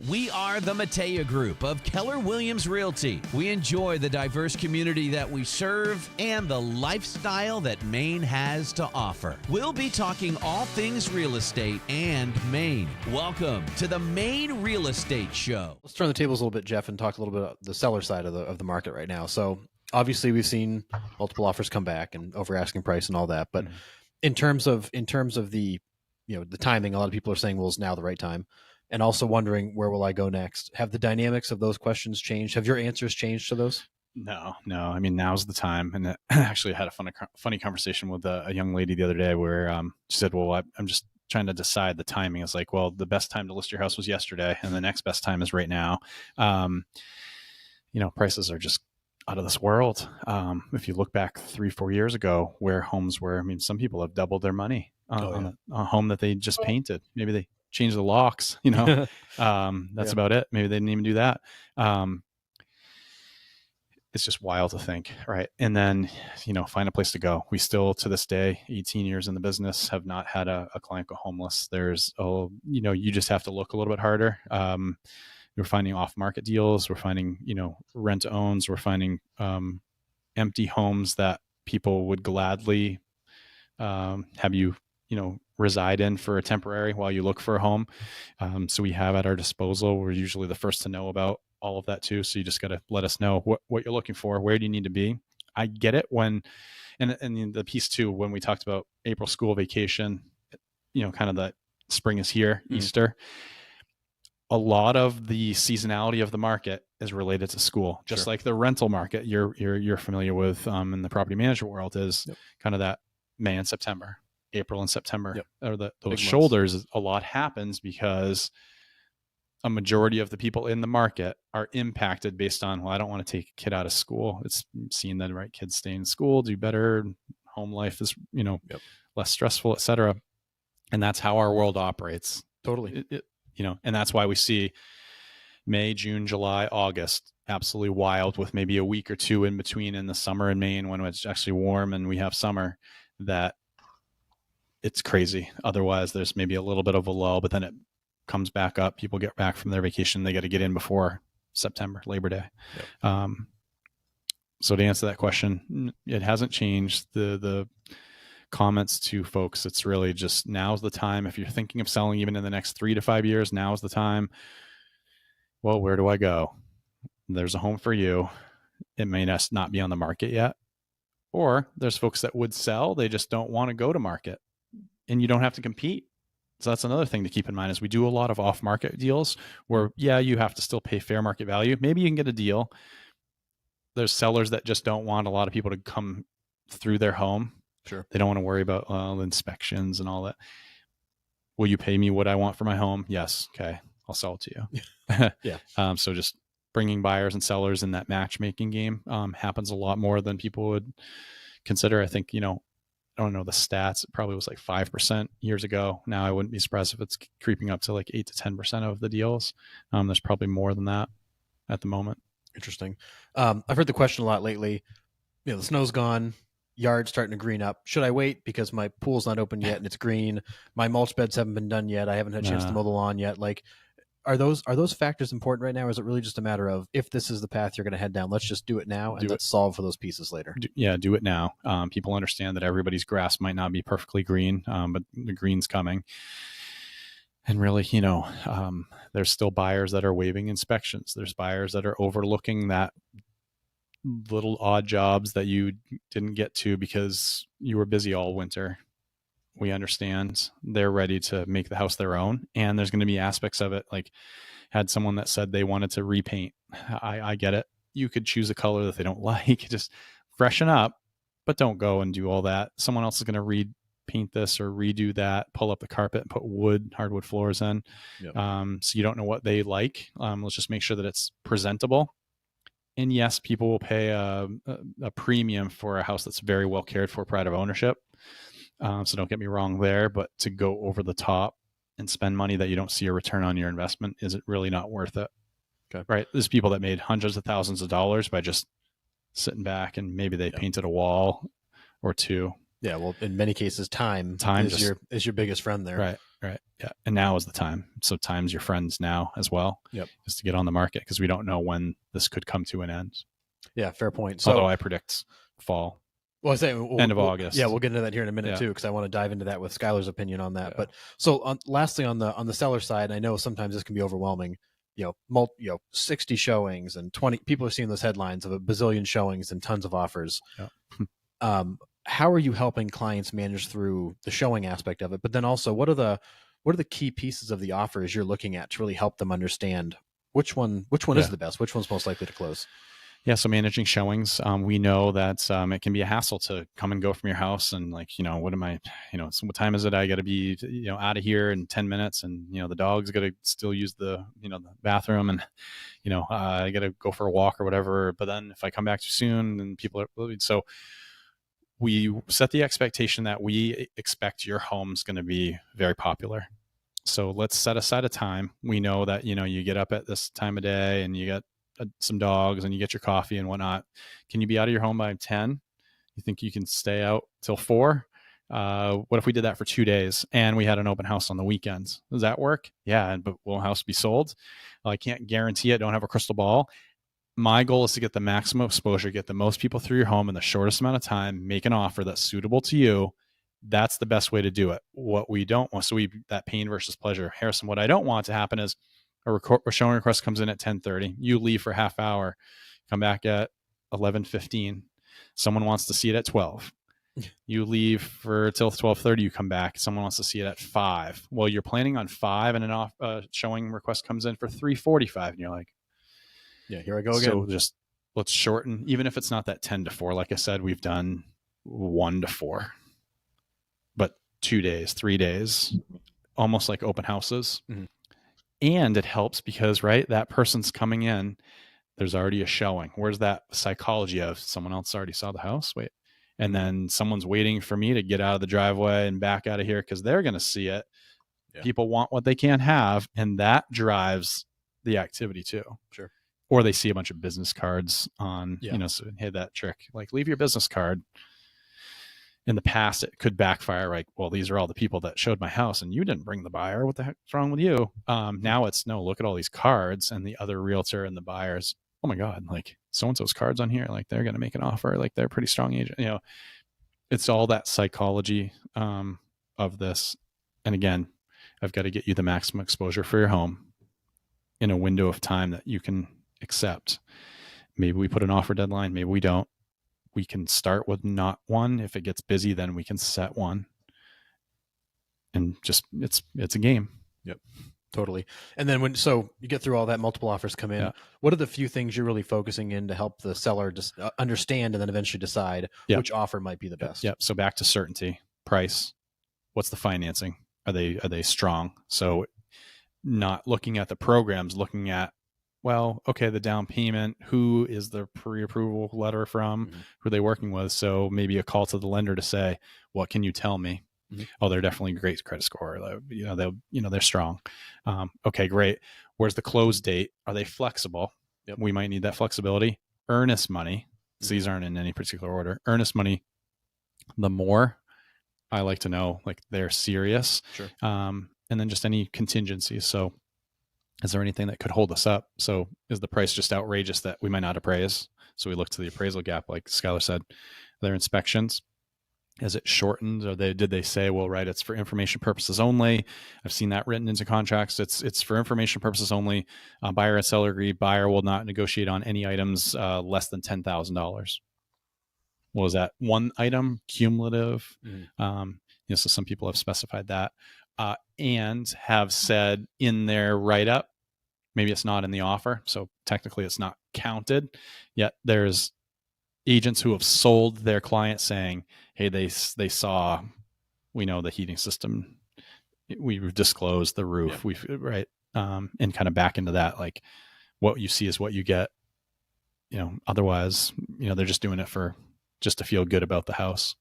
We are the Matea Group of Keller Williams Realty. We enjoy the diverse community that we serve and the lifestyle that Maine has to offer. We'll be talking all things real estate and Maine. Welcome to the Maine Real Estate Show. Let's turn the tables a little bit, Jeff, and talk a little bit about the seller side of the market right now. So obviously we've seen multiple offers come back and over asking price and all that. But in terms of the, the timing, a lot of people are saying, well, is now the right time? And also wondering, where will I go next? Have the dynamics of those questions changed? Have your answers changed to those? No. I mean, now's the time. And I actually had a funny conversation with a young lady the other day where she said, well, I'm just trying to decide the timing. It's like, well, the best time to list your house was yesterday, and the next best time is right now. Prices are just out of this world. If you look back 3-4 years ago where homes were, I mean, some people have doubled their money on a home that they just painted. Maybe they changed the locks, that's about it. Maybe they didn't even do that. It's just wild to think, right? And then, find a place to go. We still, to this day, 18 years in the business, have not had a client go homeless. There's, you just have to look a little bit harder. We're finding off-market deals. We're finding, rent-owns. We're finding empty homes that people would gladly have you, reside in for a temporary while you look for a home. So we have at our disposal. We're usually the first to know about all of that too. So you just got to let us know what you're looking for. Where do you need to be? I get it when, and the piece too, when we talked about April school vacation, kind of the spring is here, Easter. A lot of the seasonality of the market is related to school, just like the rental market you're familiar with in the property management world is kind of that May and September, April and September, or those shoulders. Months. A lot happens because a majority of the people in the market are impacted based on, well, I don't want to take a kid out of school. It's seeing that, right? Kids stay in school, do better. Home life is, less stressful, et cetera. And that's how our world operates. Totally. And that's why we see May, June, July, August, absolutely wild, with maybe a week or two in between in the summer in Maine when it's actually warm and we have summer, that it's crazy. Otherwise, there's maybe a little bit of a lull, but then it comes back up. People get back from their vacation. They got to get in before September, Labor Day. So to answer that question, it hasn't changed. The comments to folks, it's really just, now's the time. If you're thinking of selling even in the next 3 to 5 years, now's the time. Well, where do I go? There's a home for you. It may not be on the market yet. Or there's folks that would sell, they just don't want to go to market, and you don't have to compete. So that's another thing to keep in mind, is we do a lot of off-market deals where, you have to still pay fair market value. Maybe you can get a deal. There's sellers that just don't want a lot of people to come through their home. Sure. They don't want to worry about inspections and all that. Will you pay me what I want for my home? Yes. Okay. I'll sell it to you. So just bringing buyers and sellers in that matchmaking game happens a lot more than people would consider. I think, I don't know the stats. It probably was like 5% years ago. Now I wouldn't be surprised if it's creeping up to like 8 to 10% of the deals. There's probably more than that at the moment. Interesting. I've heard the question a lot lately. The snow's gone. Yard's starting to green up. Should I wait because my pool's not open yet and it's green? My mulch beds haven't been done yet. I haven't had a chance to mow the lawn yet. Like, are those factors important right now? Or is it really just a matter of, if this is the path you're going to head down, let's just do it now and let's solve for those pieces later? Do it now. People understand that everybody's grass might not be perfectly green, but the green's coming. And really, there's still buyers that are waiving inspections. There's buyers that are overlooking that little odd jobs that you didn't get to because you were busy all winter. We understand. They're ready to make the house their own. And there's going to be aspects of it. Like, had someone that said they wanted to repaint. I get it. You could choose a color that they don't like. Just freshen up, but don't go and do all that. Someone else is going to repaint this or redo that, pull up the carpet and put hardwood floors in. So you don't know what they like. Let's just make sure that it's presentable. And yes, people will pay a premium for a house that's very well cared for, pride of ownership. So don't get me wrong there, but to go over the top and spend money that you don't see a return on your investment, is it really not worth it? Okay. Right. There's people that made hundreds of thousands of dollars by just sitting back, and maybe they painted a wall or two. Yeah. Well, in many cases, time is your biggest friend there. Right. Right. Yeah. And now is the time. So time's your friends now as well. Yep. Just to get on the market, because we don't know when this could come to an end. Yeah, fair point. So, although I predict fall. Well, I say end of August. Yeah, we'll get into that here in a minute too, because I want to dive into that with Skylar's opinion on that. But so, lastly, on the seller side, I know sometimes this can be overwhelming. 60 showings and 20 people are seeing those headlines of a bazillion showings and tons of offers. Yeah. How are you helping clients manage through the showing aspect of it? But then also, what are the key pieces of the offers you're looking at to really help them understand which one is the best, which one's most likely to close? Yeah. So managing showings, we know that it can be a hassle to come and go from your house. And what am I, so what time is it? I got to be, out of here in 10 minutes. And, the dog's got to still use the bathroom, and, I got to go for a walk or whatever. But then if I come back too soon, and people are, so we set the expectation that we expect your home's going to be very popular. So let's set aside a time. We know that, you get up at this time of day and you got some dogs and you get your coffee and whatnot. Can you be out of your home by 10? You think you can stay out till 4? What if we did that for 2 days and we had an open house on the weekends? Does that work? Yeah. But will the house be sold? Well, I can't guarantee it. Don't have a crystal ball. My goal is to get the maximum exposure, get the most people through your home in the shortest amount of time, make an offer that's suitable to you. That's the best way to do it. What we don't want, that pain versus pleasure. Harrison, what I don't want to happen is a showing request comes in at 10:30. You leave for half hour, come back at 11:15. Someone wants to see it at 12. You leave for till 12:30. You come back. Someone wants to see it at 5. Well, you're planning on 5, and an showing request comes in for 3:45, and you're like, yeah, here I go again. So just let's shorten, even if it's not that 10 to 4. Like I said, we've done 1 to 4, but 2 days, 3 days, almost like open houses. Mm-hmm. And it helps because, that person's coming in, there's already a showing. Where's that psychology of someone else already saw the house? Wait. And then someone's waiting for me to get out of the driveway and back out of here because they're going to see it. Yeah. People want what they can't have. And that drives the activity too. Sure. Or they see a bunch of business cards on, so hey, that trick, like leave your business card. In the past, it could backfire. Like, well, these are all the people that showed my house and you didn't bring the buyer. What the heck's wrong with you? Now it's no, look at all these cards, and the other realtor and the buyers. Oh my God, like so-and-so's cards on here. Like they're going to make an offer. Like they're a pretty strong agent. It's all that psychology of this. And again, I've got to get you the maximum exposure for your home in a window of time that you can accept. Maybe we put an offer deadline. Maybe we don't. We can start with not one. If it gets busy, then we can set one. And just it's a game. Yep, totally. And then so you get through all that, multiple offers come in. Yeah. What are the few things you're really focusing in to help the seller just understand and then eventually decide which offer might be the best? Yep. So back to certainty, price. What's the financing? Are they strong? So not looking at the programs, looking at, well, okay, the down payment, who is the pre-approval letter from, who are they working with? So maybe a call to the lender to say, what can you tell me? Oh, they're definitely great credit score. They're strong. Okay, great. Where's the close date? Are they flexible? Yep. We might need that flexibility. Earnest money. So these aren't in any particular order. Earnest money, the more I like to know, like they're serious. Sure. And then just any contingencies. So is there anything that could hold us up? So is the price just outrageous that we might not appraise? So we look to the appraisal gap, like Skylar said. Their inspections, is it shortened? Or did they say, well, it's for information purposes only? I've seen that written into contracts. It's for information purposes only. Buyer and seller agree. Buyer will not negotiate on any items less than $10,000. What was that? One item, cumulative. So some people have specified that. And have said in their write-up, maybe it's not in the offer, so technically it's not counted, yet there's agents who have sold their client saying, hey, they saw, we know the heating system, we've disclosed the roof, and kind of back into that, like what you see is what you get, otherwise, they're just doing it just to feel good about the house.